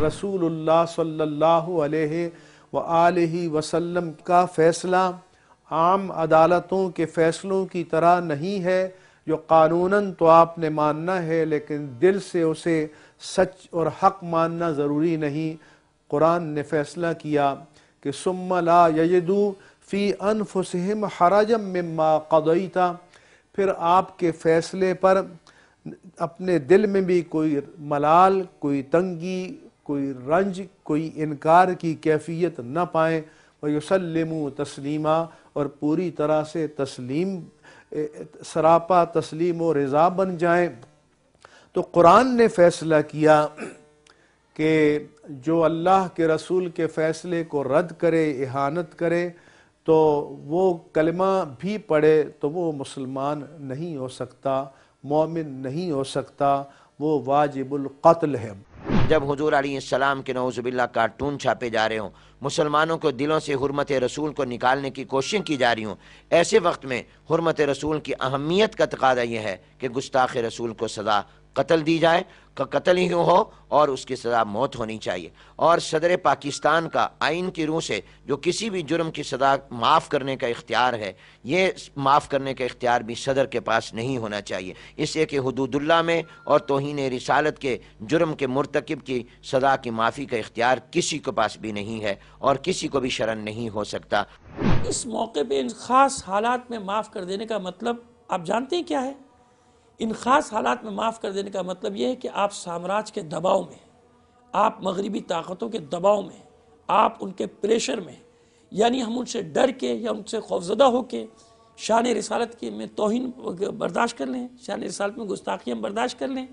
رسول اللہ صلی اللہ علیہ وآلہ وسلم کا فیصلہ عام عدالتوں کے فیصلوں کی طرح نہیں ہے جو قانوناً تو آپ نے ماننا ہے لیکن دل سے اسے سچ اور حق ماننا ضروری نہیں۔ قرآن نے فیصلہ کیا کہ ثم لا یجدوا فی انفسہم حرجا مما قضیت، پھر آپ کے فیصلے پر اپنے دل میں بھی کوئی ملال، کوئی تنگی، کوئی رنج، کوئی انکار کی کیفیت نہ پائیں، وَيُسَلِّمُوا تسلیما، اور پوری طرح سے تسلیم، سراپا تسلیم و رضا بن جائیں۔ تو قرآن نے فیصلہ کیا کہ جو اللہ کے رسول کے فیصلے کو رد کرے، اہانت کرے، تو وہ کلمہ بھی پڑھے تو وہ مسلمان نہیں ہو سکتا، مومن نہیں ہو سکتا، وہ واجب القتل ہے۔ جب حضور علیہ السلام کے نعوذ باللہ کارٹون چھاپے جا رہے ہوں، مسلمانوں کو دلوں سے حرمت رسول کو نکالنے کی کوششیں کی جا رہی ہوں، ایسے وقت میں حرمت رسول کی اہمیت کا تقاضا یہ ہے کہ گستاخ رسول کو سزا قتل دی جائے، قتل ہی ہو اور اس کی سزا موت ہونی چاہیے۔ اور صدر پاکستان کا آئین کی روح سے جو کسی بھی جرم کی سزا معاف کرنے کا اختیار ہے، یہ معاف کرنے کا اختیار بھی صدر کے پاس نہیں ہونا چاہیے، اس لیے کہ حدود اللہ میں اور توہین رسالت کے جرم کے مرتکب کی سزا کی معافی کا اختیار کسی کے پاس بھی نہیں ہے اور کسی کو بھی شرن نہیں ہو سکتا۔ اس موقع پہ ان خاص حالات میں معاف کر دینے کا مطلب آپ جانتے ہیں کیا ہے؟ ان خاص حالات میں معاف کر دینے کا مطلب یہ ہے کہ آپ سامراج کے دباؤ میں، آپ مغربی طاقتوں کے دباؤ میں، آپ ان کے پریشر میں، یعنی ہم ان سے ڈر کے یا ان سے خوفزدہ ہو کے شان رسالت کی میں توہین برداشت کر لیں، شان رسالت میں گستاخی ہم برداشت کر لیں۔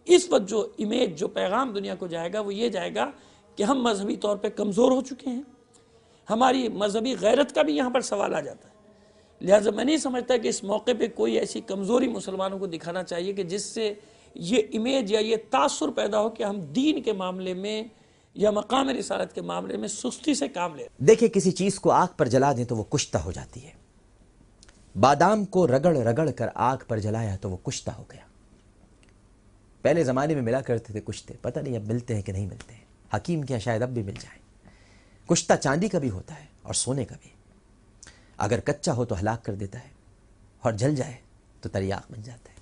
اس وقت جو امیج، جو پیغام دنیا کو جائے گا وہ یہ جائے گا کہ ہم مذہبی طور پہ کمزور ہو چکے ہیں، ہماری مذہبی غیرت کا بھی یہاں پر سوال آ جاتا ہے۔ لہٰذا میں نہیں سمجھتا کہ اس موقع پہ کوئی ایسی کمزوری مسلمانوں کو دکھانا چاہیے کہ جس سے یہ امیج یا یہ تاثر پیدا ہو کہ ہم دین کے معاملے میں یا مقام رسالت کے معاملے میں سستی سے کام لیں۔ دیکھیں کسی چیز کو آگ پر جلا دیں تو وہ کشتہ ہو جاتی ہے، بادام کو رگڑ رگڑ کر آگ پر جلایا تو وہ کشتہ ہو گیا۔ پہلے زمانے میں ملا کرتے تھے کشتے، پتہ نہیں اب ملتے ہیں کہ نہیں ملتے ہیں، حکیم کے یہاں شاید اب بھی مل جائیں۔ کشتہ چاندی کا بھی ہوتا ہے اور سونے کا بھی، اگر کچا ہو تو ہلاک کر دیتا ہے اور جل جائے تو تریاق بن جاتا ہے۔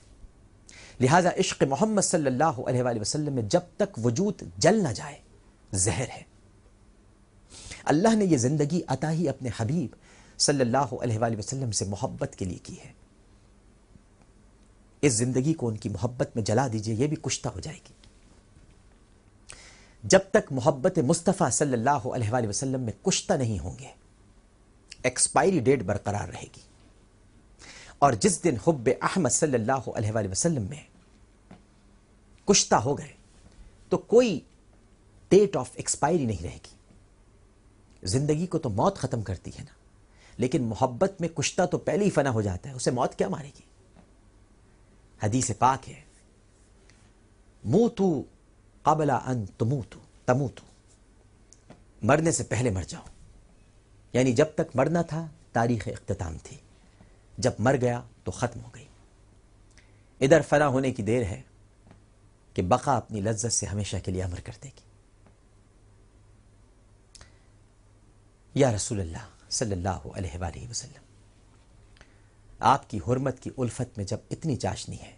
لہٰذا عشق محمد صلی اللہ علیہ وآلہ وسلم میں جب تک وجود جل نہ جائے زہر ہے۔ اللہ نے یہ زندگی عطا ہی اپنے حبیب صلی اللہ علیہ وآلہ وسلم سے محبت کے لیے کی ہے۔ اس زندگی کو ان کی محبت میں جلا دیجئے، یہ بھی کشتہ ہو جائے گی۔ جب تک محبت مصطفیٰ صلی اللہ علیہ وآلہ وسلم میں کشتہ نہیں ہوں گے، ایکسپائری ڈیٹ برقرار رہے گی۔ اور جس دن حب احمد صلی اللہ علیہ وآلہ وسلم میں کشتہ ہو گئے تو کوئی ڈیٹ آف ایکسپائری نہیں رہے گی۔ زندگی کو تو موت ختم کرتی ہے نا، لیکن محبت میں کشتہ تو پہلے ہی فنا ہو جاتا ہے، اسے موت کیا مارے گی؟ حدیث پاک ہے، موتو قبل ان تموتو، مرنے سے پہلے مر جاؤ، یعنی جب تک مرنا تھا تاریخ اختتام تھی، جب مر گیا تو ختم ہو گئی۔ ادھر فنا ہونے کی دیر ہے کہ بقا اپنی لذت سے ہمیشہ کے لیے امر کر دے گی۔ یا رسول اللہ صلی اللہ علیہ وآلہ وسلم، آپ کی حرمت کی الفت میں جب اتنی چاشنی ہے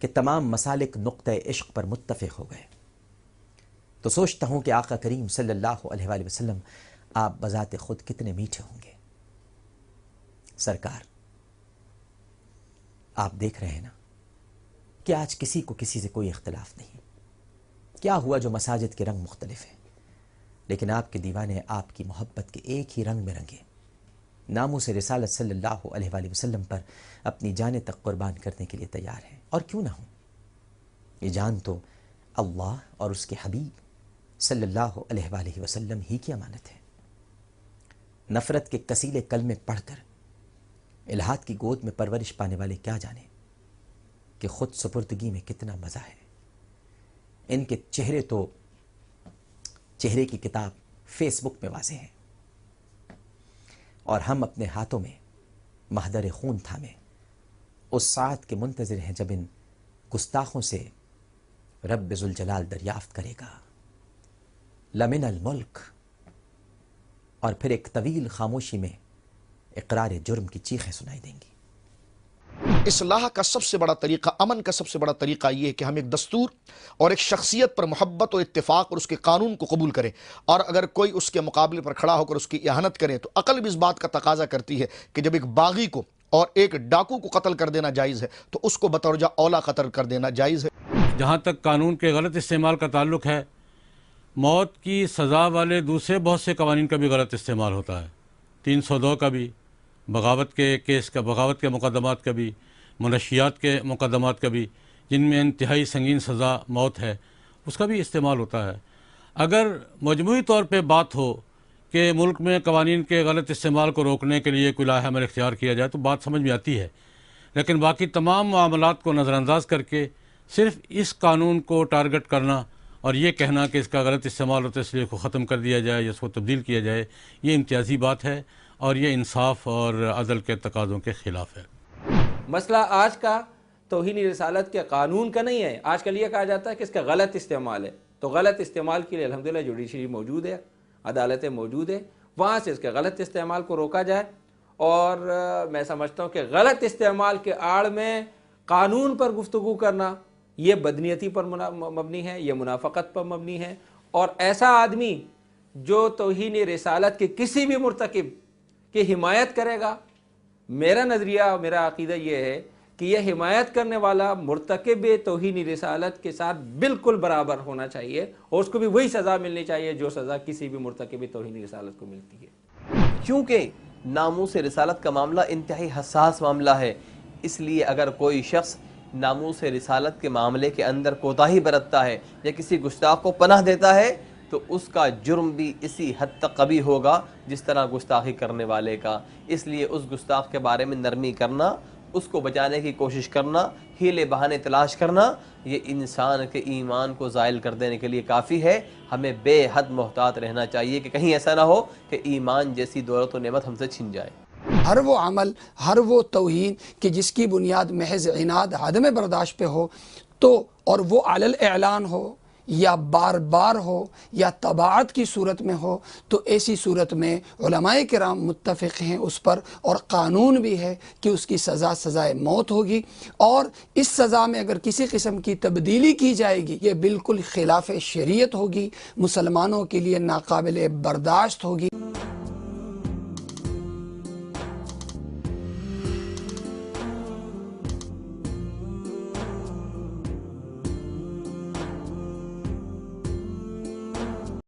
کہ تمام مسالک نقطہ عشق پر متفق ہو گئے، تو سوچتا ہوں کہ آقا کریم صلی اللہ علیہ وآلہ وسلم آپ بذات خود کتنے میٹھے ہوں گے۔ سرکار، آپ دیکھ رہے ہیں نا کہ آج کسی کو کسی سے کوئی اختلاف نہیں، کیا ہوا جو مساجد کے رنگ مختلف ہیں، لیکن آپ کے دیوانے آپ کی محبت کے ایک ہی رنگ میں رنگے، ناموس رسالت صلی اللہ علیہ وآلہ وسلم پر اپنی جانیں تک قربان کرنے کے لیے تیار ہیں۔ اور کیوں نہ ہوں، یہ جان تو اللہ اور اس کے حبیب صلی اللہ علیہ وآلہ وسلم ہی کی امانت ہے۔ نفرت کے کسیلے کلمے پڑھ کر الہات کی گود میں پرورش پانے والے کیا جانے کہ خود سپردگی میں کتنا مزہ ہے۔ ان کے چہرے تو چہرے کی کتاب فیس بک میں واضح ہیں، اور ہم اپنے ہاتھوں میں مہدر خون تھامے اس ساعت کے منتظر ہیں جب ان گستاخوں سے رب ذوالجلال دریافت کرے گا لمن الملک، اور پھر ایک طویل خاموشی میں اقرار جرم کی چیخیں سنائی دیں گی۔ اصلاح کا سب سے بڑا طریقہ، امن کا سب سے بڑا طریقہ یہ ہے کہ ہم ایک دستور اور ایک شخصیت پر محبت اور اتفاق اور اس کے قانون کو قبول کریں، اور اگر کوئی اس کے مقابلے پر کھڑا ہو کر اس کی اہانت کرے تو عقل بھی اس بات کا تقاضا کرتی ہے کہ جب ایک باغی کو اور ایک ڈاکو کو قتل کر دینا جائز ہے تو اس کو بطور اولا قتل کر دینا جائز ہے۔ جہاں تک قانون کے غلط استعمال کا تعلق ہے، موت کی سزا والے دوسرے بہت سے قوانین کا بھی غلط استعمال ہوتا ہے، 302 کا بھی، بغاوت کے کیس کا، بغاوت کے مقدمات کا بھی، منشیات کے مقدمات کا بھی، جن میں انتہائی سنگین سزا موت ہے، اس کا بھی استعمال ہوتا ہے۔ اگر مجموعی طور پہ بات ہو کہ ملک میں قوانین کے غلط استعمال کو روکنے کے لیے کوئی لائحہ عمل اختیار کیا جائے تو بات سمجھ میں آتی ہے، لیکن باقی تمام معاملات کو نظر انداز کر کے صرف اس قانون کو ٹارگٹ کرنا اور یہ کہنا کہ اس کا غلط استعمال ہوتا ہے اس لیے اس کو ختم کر دیا جائے یا اس کو تبدیل کیا جائے، یہ امتیازی بات ہے اور یہ انصاف اور عدل کے تقاضوں کے خلاف ہے۔ مسئلہ آج کا توہین رسالت کے قانون کا نہیں ہے، آج کل یہ کہا جاتا ہے کہ اس کا غلط استعمال ہے، تو غلط استعمال کے لیے الحمدللہ جوڈیشری موجود ہے، عدالتیں موجود ہیں، وہاں سے اس کے غلط استعمال کو روکا جائے۔ اور میں سمجھتا ہوں کہ غلط استعمال کے آڑ میں قانون پر گفتگو کرنا یہ بدنیتی پر مبنی ہے، یہ منافقت پر مبنی ہے، اور ایسا آدمی جو توہین رسالت کے کسی بھی مرتکب کی حمایت کرے گا، میرا نظریہ، میرا عقیدہ یہ ہے کہ یہ حمایت کرنے والا مرتکب توہین رسالت کے ساتھ بالکل برابر ہونا چاہیے، اور اس کو بھی وہی سزا ملنی چاہیے جو سزا کسی بھی مرتکب توہین رسالت کو ملتی ہے۔ کیونکہ ناموس رسالت کا معاملہ انتہائی حساس معاملہ ہے، اس لیے اگر کوئی شخص ناموس رسالت کے معاملے کے اندر کوتاہی برتتا ہے یا کسی گستاخ کو پناہ دیتا ہے تو اس کا جرم بھی اسی حد تک قبیح ہوگا جس طرح گستاخی کرنے والے کا۔ اس لیے اس گستاخ کے بارے میں نرمی کرنا، اس کو بچانے کی کوشش کرنا، ہیلے بہانے تلاش کرنا، یہ انسان کے ایمان کو زائل کر دینے کے لیے کافی ہے۔ ہمیں بے حد محتاط رہنا چاہیے کہ کہیں ایسا نہ ہو کہ ایمان جیسی دولت و نعمت ہم سے چھن جائے۔ ہر وہ عمل، ہر وہ توہین کہ جس کی بنیاد محض عناد، عدم برداشت پہ ہو، تو اور وہ علی الاعلان ہو یا بار بار ہو یا تباعت کی صورت میں ہو، تو ایسی صورت میں علماء کرام متفق ہیں اس پر، اور قانون بھی ہے کہ اس کی سزا سزائے موت ہوگی، اور اس سزا میں اگر کسی قسم کی تبدیلی کی جائے گی یہ بالکل خلاف شریعت ہوگی، مسلمانوں کے لیے ناقابل برداشت ہوگی۔